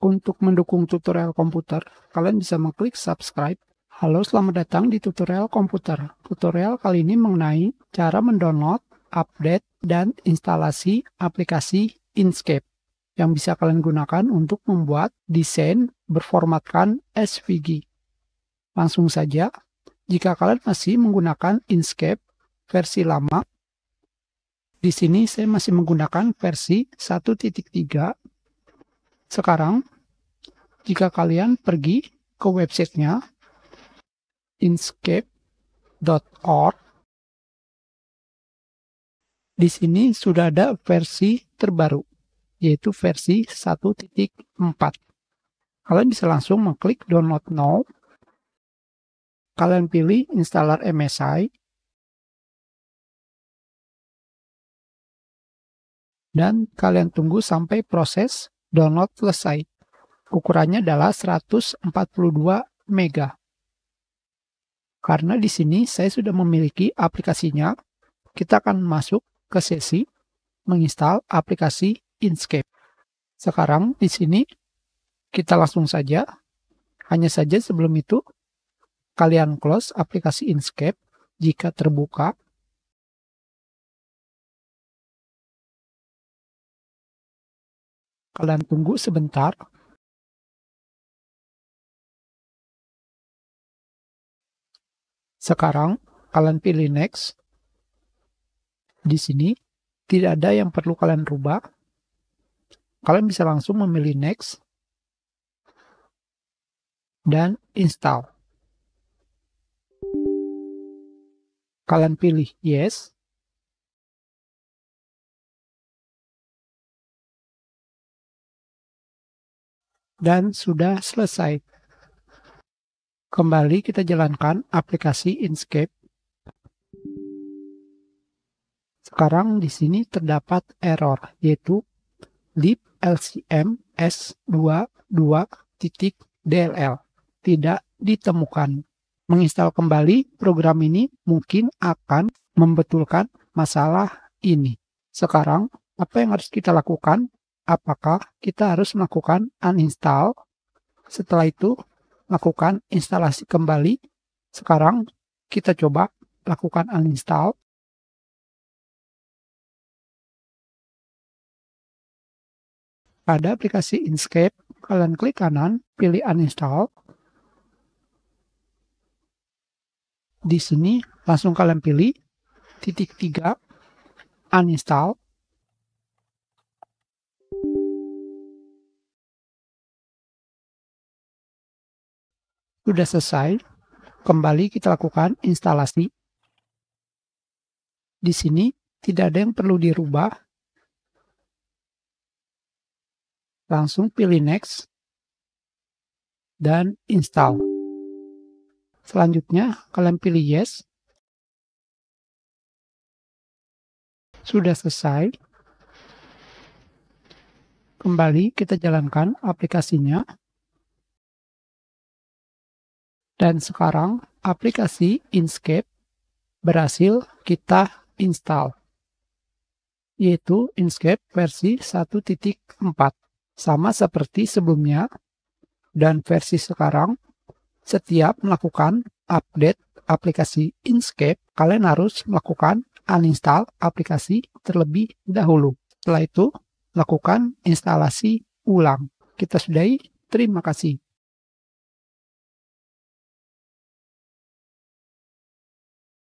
Untuk mendukung tutorial komputer, kalian bisa mengklik subscribe. Halo, selamat datang di tutorial komputer. Tutorial kali ini mengenai cara mendownload, update, dan instalasi aplikasi Inkscape yang bisa kalian gunakan untuk membuat desain berformatkan SVG. Langsung saja, jika kalian masih menggunakan Inkscape versi lama, di sini saya masih menggunakan versi 1.3. Sekarang, jika kalian pergi ke websitenya inkscape.org, di sini sudah ada versi terbaru, yaitu versi 1.4. Kalian bisa langsung mengklik download now. Kalian pilih installer MSI. Dan kalian tunggu sampai proses download selesai. Ukurannya adalah 142 MB. Karena di sini saya sudah memiliki aplikasinya, kita akan masuk ke sesi menginstal aplikasi Inkscape. Sekarang di sini kita langsung saja, hanya saja sebelum itu kalian close aplikasi Inkscape jika terbuka. Kalian tunggu sebentar. Sekarang kalian pilih next. Di sini tidak ada yang perlu kalian rubah. Kalian bisa langsung memilih next dan install. Kalian pilih yes. Dan sudah selesai. Kembali kita jalankan aplikasi Inkscape. Sekarang di sini terdapat error, yaitu libLCM S22.dll tidak ditemukan. Menginstal kembali program ini mungkin akan membetulkan masalah ini. Sekarang, apa yang harus kita lakukan? Apakah kita harus melakukan uninstall? Setelah itu, lakukan instalasi kembali. Sekarang kita coba lakukan uninstall. Pada aplikasi Inkscape, kalian klik kanan, pilih uninstall. Di sini langsung kalian pilih *3 uninstall. Sudah selesai, kembali kita lakukan instalasi. Di sini tidak ada yang perlu dirubah. Langsung pilih next dan install. Selanjutnya kalian pilih yes. Sudah selesai. Kembali kita jalankan aplikasinya. Dan sekarang aplikasi Inkscape berhasil kita install, yaitu Inkscape versi 1.4. Sama seperti sebelumnya, dan versi sekarang, setiap melakukan update aplikasi Inkscape, kalian harus melakukan uninstall aplikasi terlebih dahulu. Setelah itu, lakukan instalasi ulang. Kita sudahi, terima kasih.